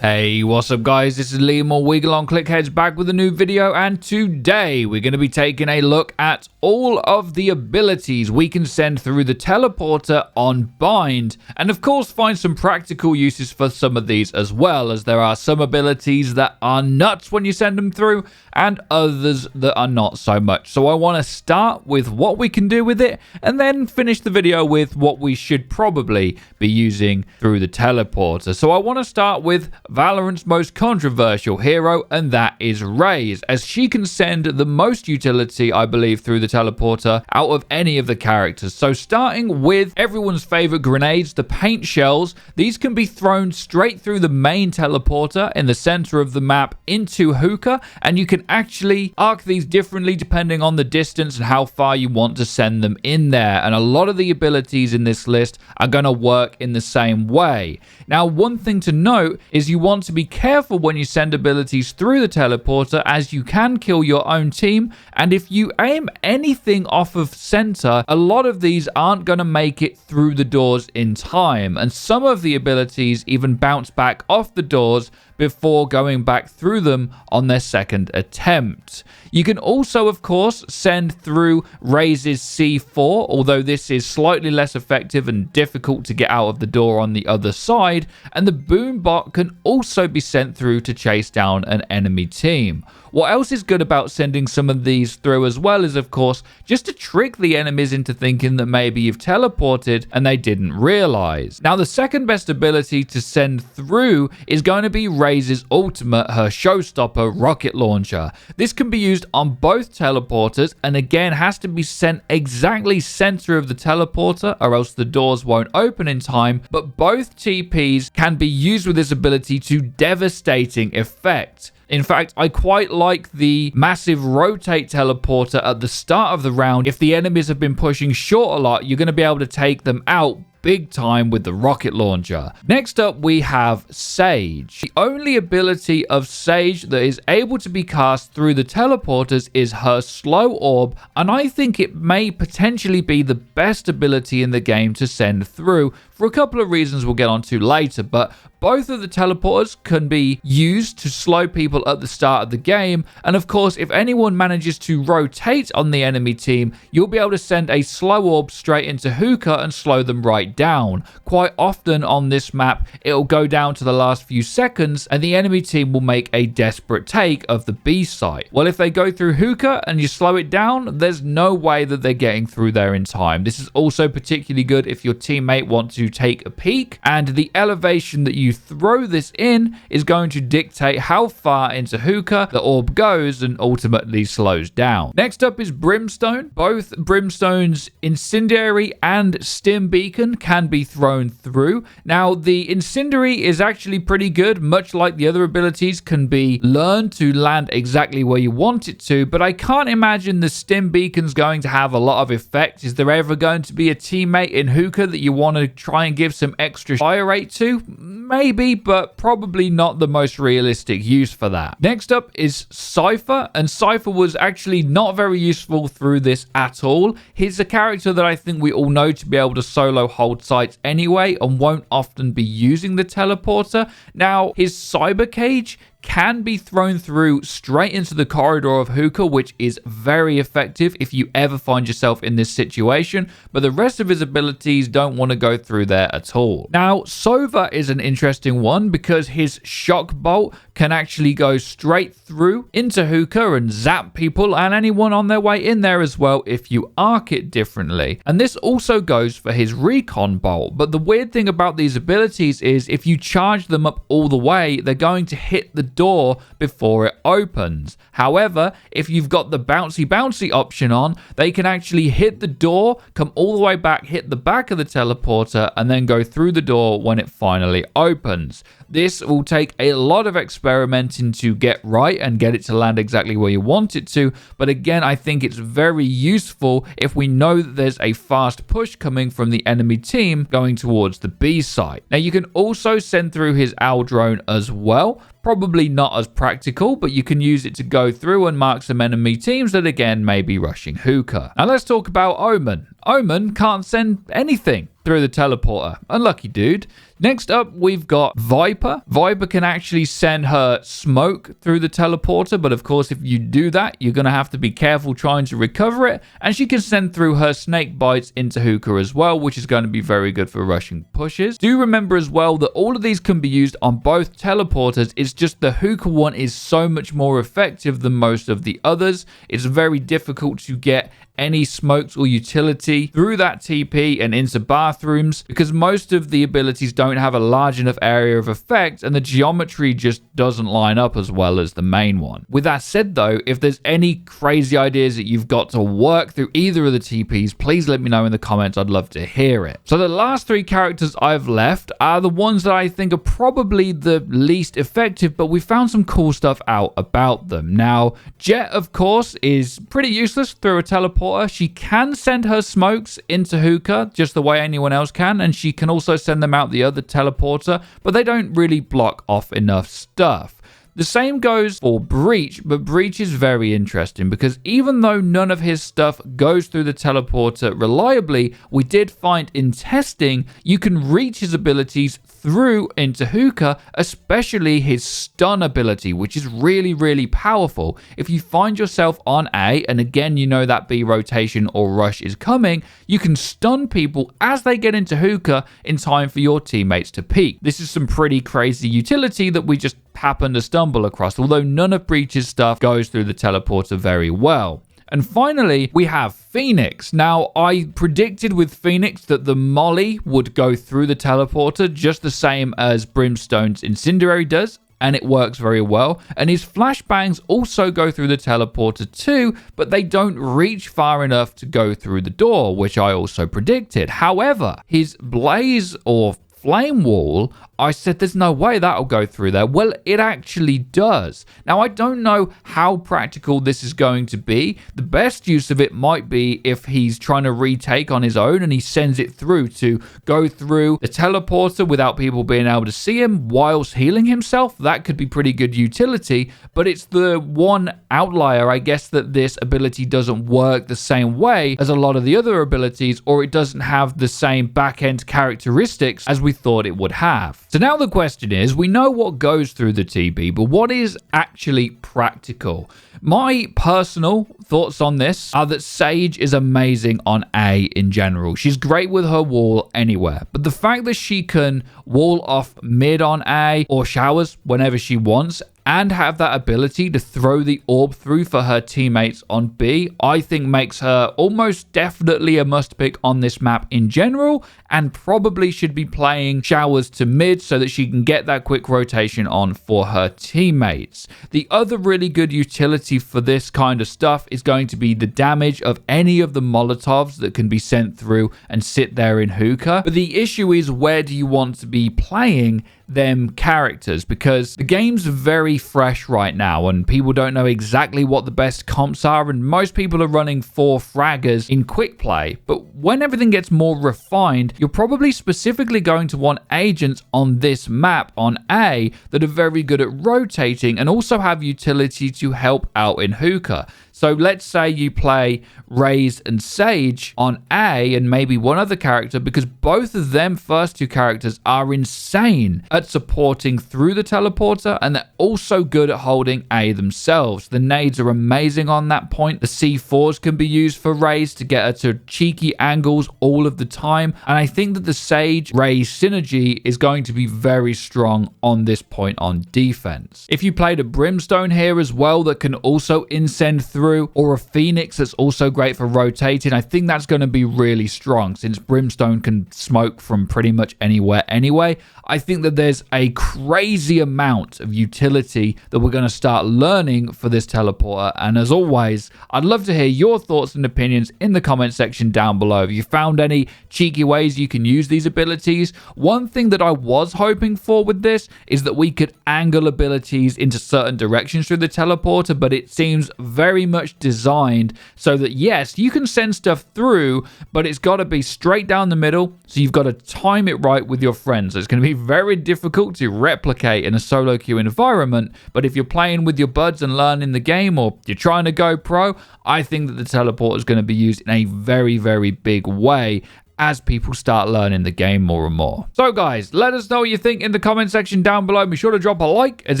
Hey, what's up guys, this is Liam or Wiggle on Clickheads back with a new video, and today we're going to be taking a look at all of the abilities we can send through the teleporter on Bind, and of course find some practical uses for some of these as well, as there are some abilities that are nuts when you send them through and others that are not so much. So I want to start with what we can do with it and then finish the video with what we should probably be using through the teleporter. So I want to start with Valorant's most controversial hero, and that is Raze, as she can send the most utility, I believe, through the teleporter out of any of the characters. So starting with everyone's favorite grenades, the paint shells, these can be thrown straight through the main teleporter in the center of the map into hookah, and you can actually arc these differently depending on the distance and how far you want to send them in there, and a lot of the abilities in this list are going to work in the same way. Now, one thing to note is you want to be careful when you send abilities through the teleporter, as you can kill your own team, and if you aim anything off of center, a lot of these aren't going to make it through the doors in time, and some of the abilities even bounce back off the doors before going back through them on their second attempt. You can also, of course, send through Raze's C4, although this is slightly less effective and difficult to get out of the door on the other side, and the boom bot can also be sent through to chase down an enemy team. What else is good about sending some of these through as well is, of course, just to trick the enemies into thinking that maybe you've teleported and they didn't realize. Now, the second best ability to send through is going to be Raze's ultimate, her showstopper rocket launcher. This can be used on both teleporters and again has to be sent exactly center of the teleporter or else the doors won't open in time, but both TPs can be used with this ability to devastating effect. In fact, I quite like the massive rotate teleporter at the start of the round. If the enemies have been pushing short a lot, you're going to be able to take them out big time with the rocket launcher. Next up, we have Sage. The only ability of Sage that is able to be cast through the teleporters is her slow orb, and I think it may potentially be the best ability in the game to send through for a couple of reasons we'll get onto later, but both of the teleporters can be used to slow people at the start of the game, and of course, if anyone manages to rotate on the enemy team, you'll be able to send a slow orb straight into hookah and slow them right down. Quite often on this map, it'll go down to the last few seconds, and the enemy team will make a desperate take of the B site. Well, if they go through hookah and you slow it down, there's no way that they're getting through there in time. This is also particularly good if your teammate wants to take a peek, and the elevation that you throw this in is going to dictate how far into hookah the orb goes and ultimately slows down. Next up is Brimstone. Both Brimstone's incendiary and stim beacon can be thrown through. Now, the incendiary is actually pretty good, much like the other abilities can be learned to land exactly where you want it to, but I can't imagine the stim beacon's going to have a lot of effect. Is there ever going to be a teammate in hookah that you want to try and give some extra fire rate to? Maybe, but probably not the most realistic use for that. Next up is Cypher, and Cypher was actually not very useful through this at all. He's a character that I think we all know to be able to solo hold sites anyway and won't often be using the teleporter. Now, his cyber cage can be thrown through straight into the corridor of hookah, which is very effective if you ever find yourself in this situation, but the rest of his abilities don't want to go through there at all. Now, Sova is an interesting one because his shock bolt can actually go straight through into hookah and zap people and anyone on their way in there as well if you arc it differently. And this also goes for his recon bolt, but the weird thing about these abilities is if you charge them up all the way, they're going to hit the door before it opens. However, if you've got the bouncy option on, they can actually hit the door, come all the way back, hit the back of the teleporter, and then go through the door when it finally opens. This will take a lot of experimenting to get right and get it to land exactly where you want it to, but again, I think it's very useful if we know that there's a fast push coming from the enemy team going towards the B site. Now, you can also send through his owl drone as well. Probably not as practical, but you can use it to go through and mark some enemy teams that again may be rushing hookah. Now let's talk about Omen. Omen can't send anything. through the teleporter. Unlucky dude. Next up, we've got Viper. Viper can actually send her smoke through the teleporter, but of course, if you do that, you're going to have to be careful trying to recover it. And she can send through her snake bites into hookah as well, which is going to be very good for rushing pushes. Do remember as well that all of these can be used on both teleporters. It's just the hookah one is so much more effective than most of the others. It's very difficult to get any smokes or utility through that TP and into bathrooms because most of the abilities don't have a large enough area of effect and the geometry just doesn't line up as well as the main one. With that said though, if there's any crazy ideas that you've got to work through either of the TPs, please let me know in the comments. I'd love to hear it. So the last three characters I've left are the ones that I think are probably the least effective, but we found some cool stuff out about them. Now, Jet, of course, is pretty useless through a teleport. She can send her smokes into hookah just the way anyone else can, and she can also send them out the other teleporter, but they don't really block off enough stuff. The same goes for Breach, but Breach is very interesting because even though none of his stuff goes through the teleporter reliably, we did find in testing you can reach his abilities through into hookah, especially his stun ability, which is really, really powerful. If you find yourself on A, and again, you know that B rotation or rush is coming, you can stun people as they get into hookah in time for your teammates to peek. This is some pretty crazy utility that we just happen to stumble across, although none of Breach's stuff goes through the teleporter very well. And finally, we have Phoenix. Now, I predicted with Phoenix that the molly would go through the teleporter just the same as Brimstone's incendiary does, and it works very well. And his flashbangs also go through the teleporter too, but they don't reach far enough to go through the door, which I also predicted. However, his blaze or flame wall, I said there's no way that'll go through there. Well, it actually does. Now, I don't know how practical this is going to be. The best use of it might be if he's trying to retake on his own and he sends it through to go through the teleporter without people being able to see him whilst healing himself. That could be pretty good utility, but it's the one outlier, I guess, that this ability doesn't work the same way as a lot of the other abilities, or it doesn't have the same back-end characteristics as we thought it would have. So now the question is, we know what goes through the TB, but what is actually practical? My personal thoughts on this are that Sage is amazing on A in general. She's great with her wall anywhere, but the fact that she can wall off mid on A or showers whenever she wants and have that ability to throw the orb through for her teammates on B, I think makes her almost definitely a must pick on this map in general, and probably should be playing showers to mid so that she can get that quick rotation on for her teammates. The other really good utility for this kind of stuff is going to be the damage of any of the Molotovs that can be sent through and sit there in hookah. But the issue is, where do you want to be playing them characters? Because the game's very fresh right now and people don't know exactly what the best comps are, and most people are running 4 fraggers in quick play. But when everything gets more refined, you're probably specifically going to want agents on this map on A that are very good at rotating and also have utility to help out in hookah. So let's say you play Raze and Sage on A and maybe one other character, because both of them first 2 characters are insane at supporting through the teleporter, and they're also good at holding A themselves. The nades are amazing on that point. The C4s can be used for Raze to get her to cheeky angles all of the time, and I think that the Sage-Raze synergy is going to be very strong on this point on defense. If you played a Brimstone here as well that can also incend through, or a Phoenix that's also great for rotating, I think that's going to be really strong since Brimstone can smoke from pretty much anywhere anyway. I think that there's a crazy amount of utility that we're going to start learning for this teleporter, and as always, I'd love to hear your thoughts and opinions in the comment section down below. If you found any cheeky ways you can use these abilities. One thing that I was hoping for with this is that we could angle abilities into certain directions through the teleporter, but it seems very much designed so that yes, you can send stuff through, but it's got to be straight down the middle, so you've got to time it right with your friends. So it's going to be very difficult to replicate in a solo queue environment, but if you're playing with your buds and learning the game, or you're trying to go pro, I think that the teleporter is going to be used in a very, very big way. as people start learning the game more and more. So guys, let us know what you think in the comment section down below. Be sure to drop a like, as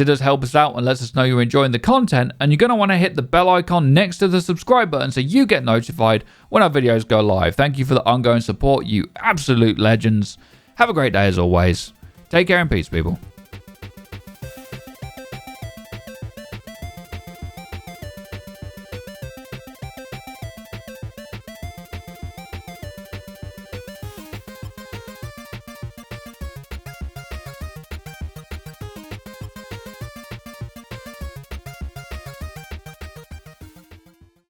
it does help us out and lets us know you're enjoying the content. And you're going to want to hit the bell icon next to the subscribe button so you get notified when our videos go live. Thank you for the ongoing support, you absolute legends. Have a great day as always. Take care and peace, people.